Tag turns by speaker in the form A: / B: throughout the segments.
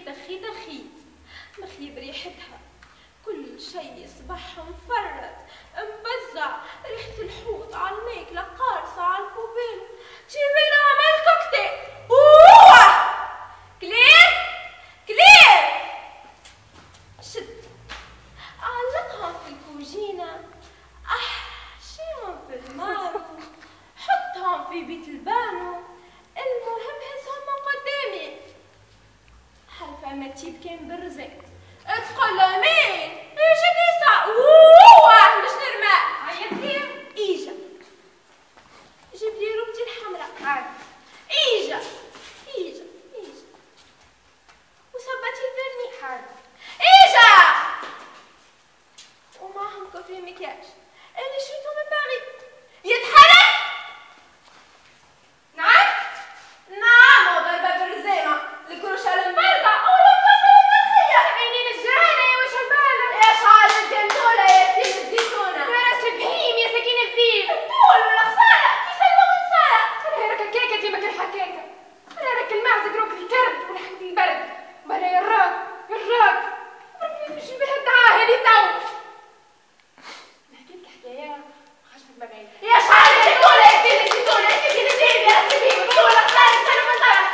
A: خيط خيط خيط مخلي بريحتها كل شيء يصبح مفرد مبزع ريحة الحوت على الماكلة قارصة على البوبيل تجيبي نعمل كوكتيل اوه كلير كلير شد علقهم في الكوجينة احشيهم في المارو حطهم في بيت البانو المهم هزهم من قدامي حلفة ما تجيب كان بالرزق تقول له مين يجي كيسا اوه مش نرمى عيط لي ايجا جيب لي روبتي الحمراء عاد ايجا ايجا ايجا وصبتي الفرني حاد ايجا ومعهم كوفي مكياج اللي شريته من باريس يتحرك نعم نعم وضربة بالرزيمة الكروشة المبردة ولا الكاسة المرخية عيني الجهالة يا وش البالة يا شعر الجندولة يا سيد الزيتونة يا راس البهيم يا سكين الذيب الطول ولا خسارة كيس اللون صارة خليرك الكيكة ديما كالحكاكة خليرك المعزة قروك الكرب ولحمة البرد بلا يا الراك مش بهالدعاهة اللي تو نحكي لك حكاية خشمك ببعيد يا شعر الجندولة يا سيد الزيتونة يا سكين الذيب يا راس البهيم الطول خسارة سنة مزارة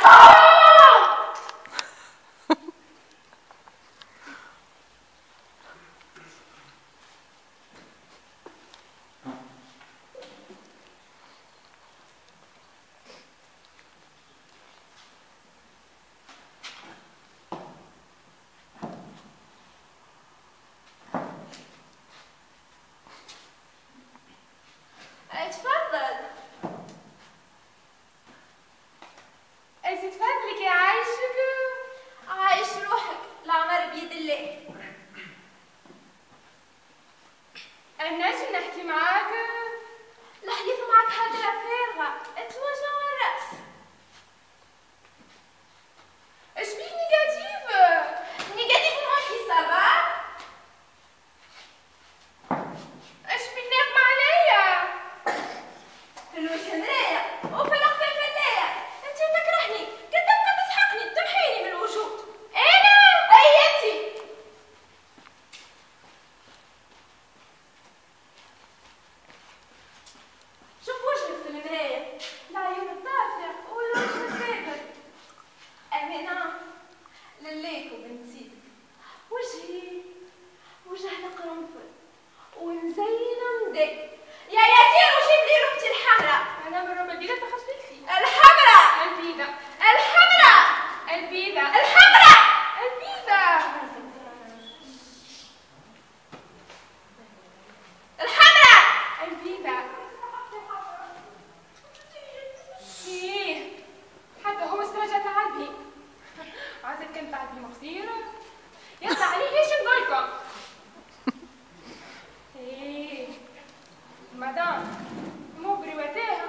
A: اتفضل ازيد فضلك يا عايشك عايش روحك العمر بيد الله الناس نحكي معاك الحديث معك هدرة فارغة اتوجع الرأس اش بيك نيجاتيف نيجاتيف ماكي سافا اش بيك ناقمة عليا في الوجه مراية وفي الأخفاف اللاية انت تكرهني كتبقى تسحقني تمحيني من الوجود انا ايتي شوف وجهك في المراية العيون الطافية والوجه الثابت أمينة لليكو بنت سيدك وجهي وجه القرنفل ومزينة مدي يا ياسين وجيب لي ربتي الحمراء انا من ربع البيضة تخشبتي الحمراء البيضة الحمراء البيضة الحمراء البيضة الحمراء البيضة ايه حتى هو استرجع تعبي عايزك كنت تعبي مصيرة يطلع عليه ليش نقولكم ايه مدام مو بريوتيها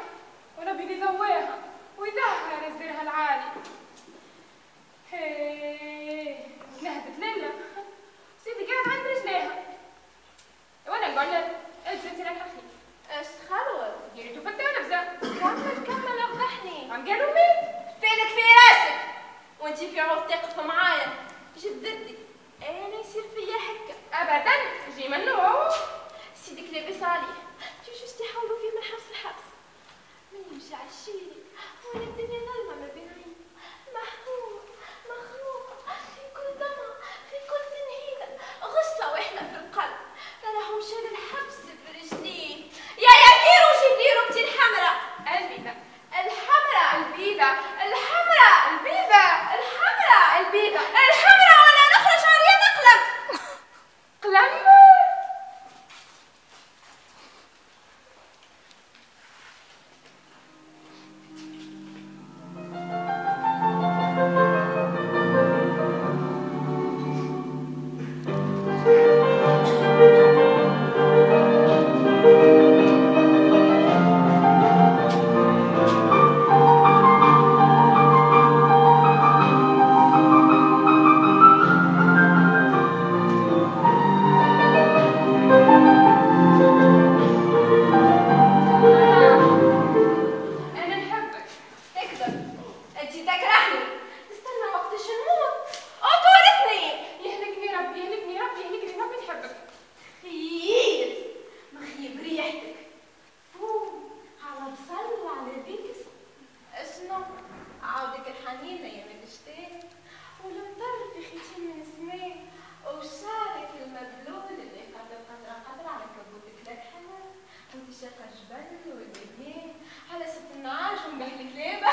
A: ولا بيدي ذواها ويدهها رزدرها العالي هيه نهبت ليلة سيدي قاعد عند رجليها وانا نقول لك البسي لك اخي ايش تخلوت؟ جريتو فتة ونبزة كمل افضحني عم قالوا مين؟ فينك في راسك وانتي في عوض تقف معايا جددي انا يصير فيا هكا ابدا جي منو سيدك لابس عليه جوست يحاولوا فيه من حبس الحبس من يمشي عالشيري وانا الدنيا ظلمه ما بين عيني محرومه مخنوقه في كل ضمه في كل تنهيده غصه واحده في القلب راهو شال الحبس برجليه يا كيرو جيب لي ربتي الحمراء البيضه الحمراء البيضه الحمراء البيضه الحمراء البيضه الحمراء ولا نخرج عليا نقلب قلم شاقة جبل والبيبان على ست النعاش ومدح الكلابة.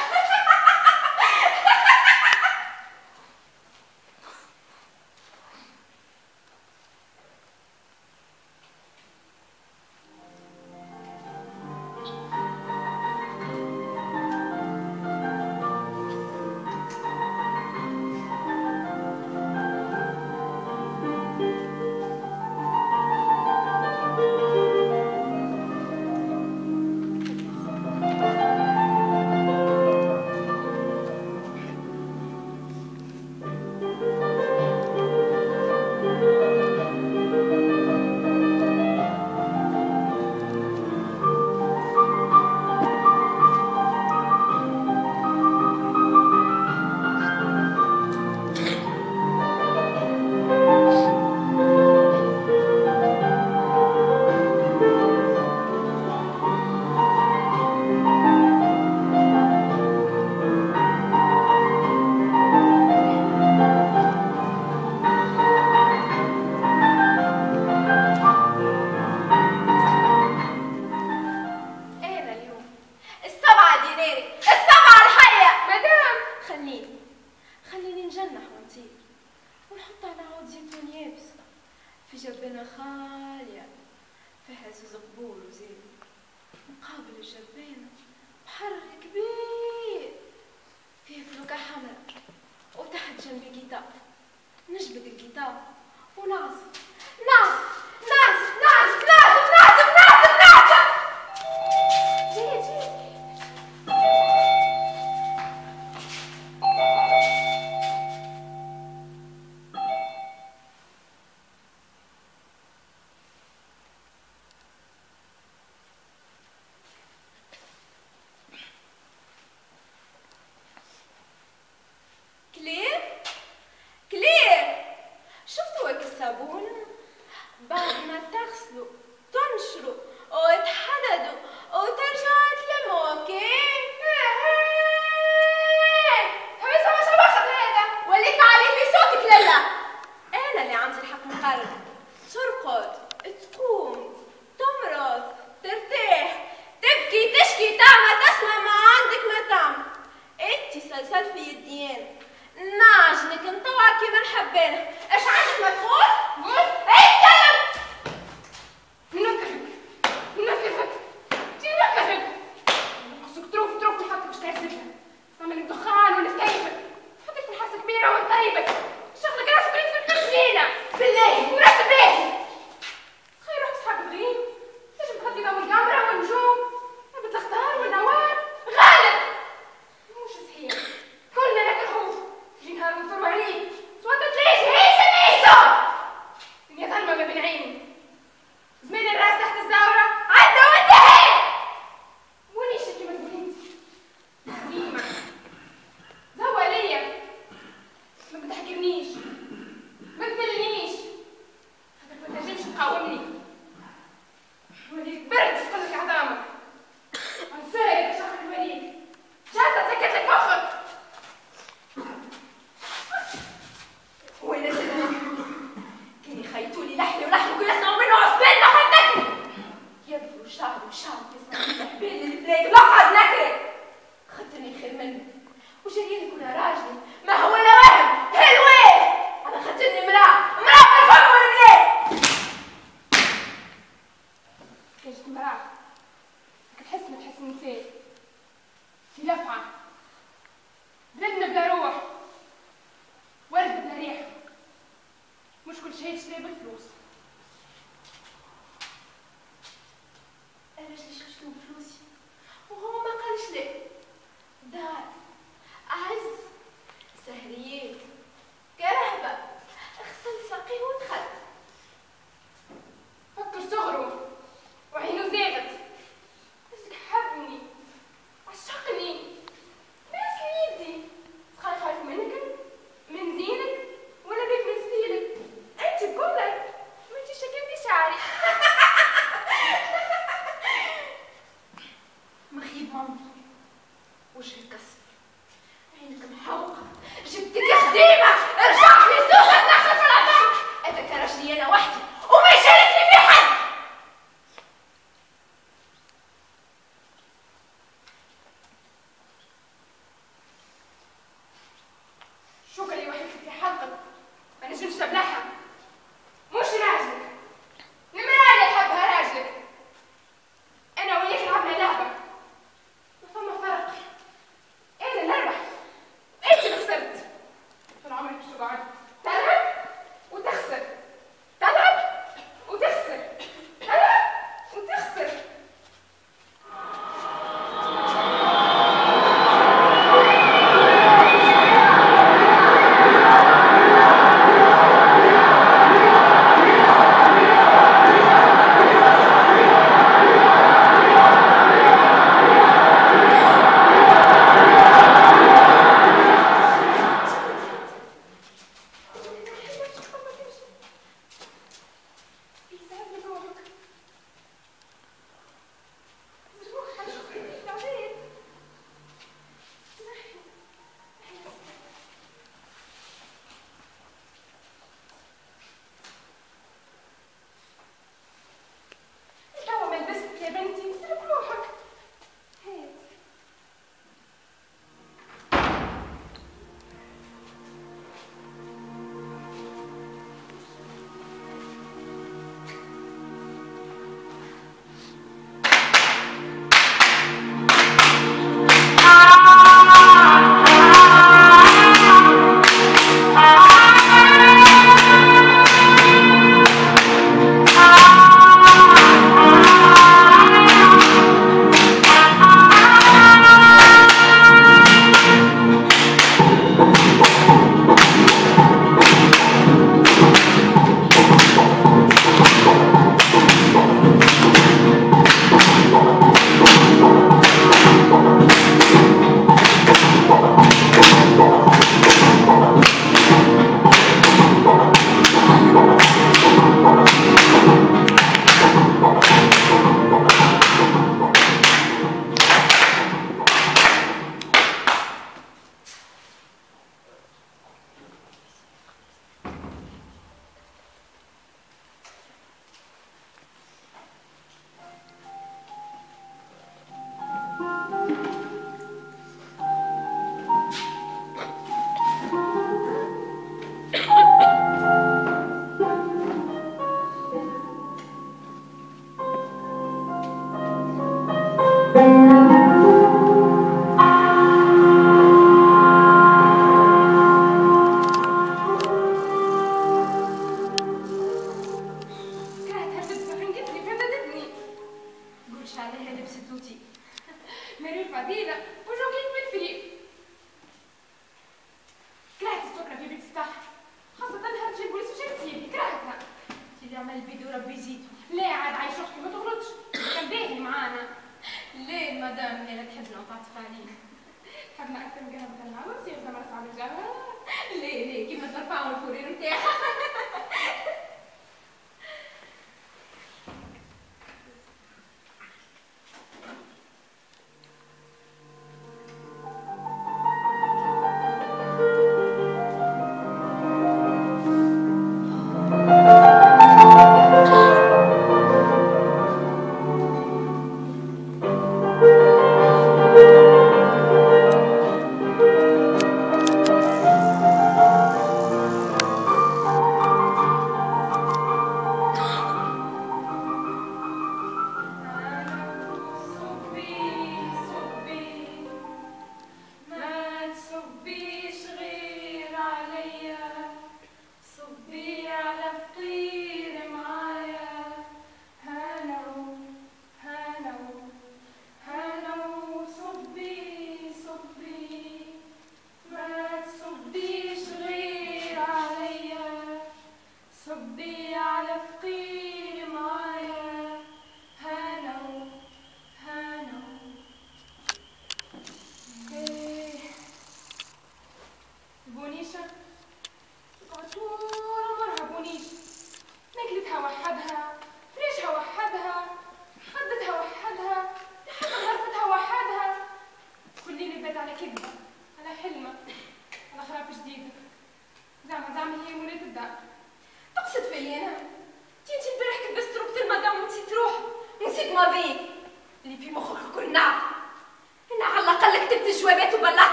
A: كلش عليها لبس توتي. ماري فضيلة وجوكيك بالفري. كرهت السكرة في بيت السطح، خاصة هاد جاي البوليس وجاي تسيبي، كرهتها. اللي عمل بيدو ربي يزيدو. لا عاد عايش اختي ما تغلطش، كان باهي معانا. ليه المدام هي لا تحبنا وتعطف علينا. حبنا أكثر من قهوة العروس يا زلمة صعب الجو. ليه كيف ترفعوا الفورير نتاعها.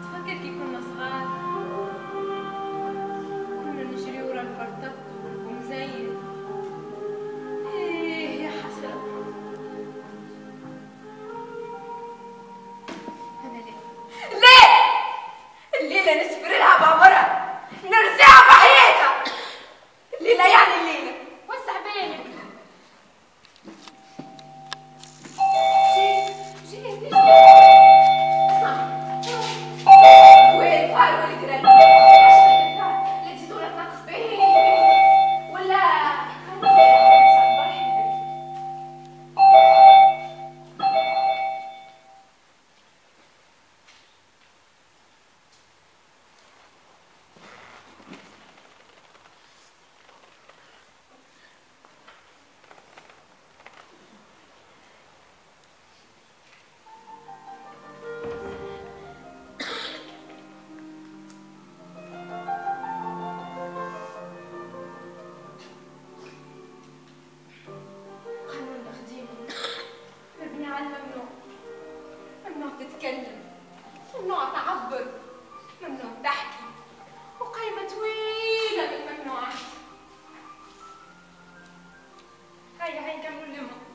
B: تفكر كي كنا صغار كنا نجري ورا الفرطة
A: ممنوع تعبر، ممنوع تحكي، وقايمة طويلة بالممنوعات. هيا هيا كملوا اللمة.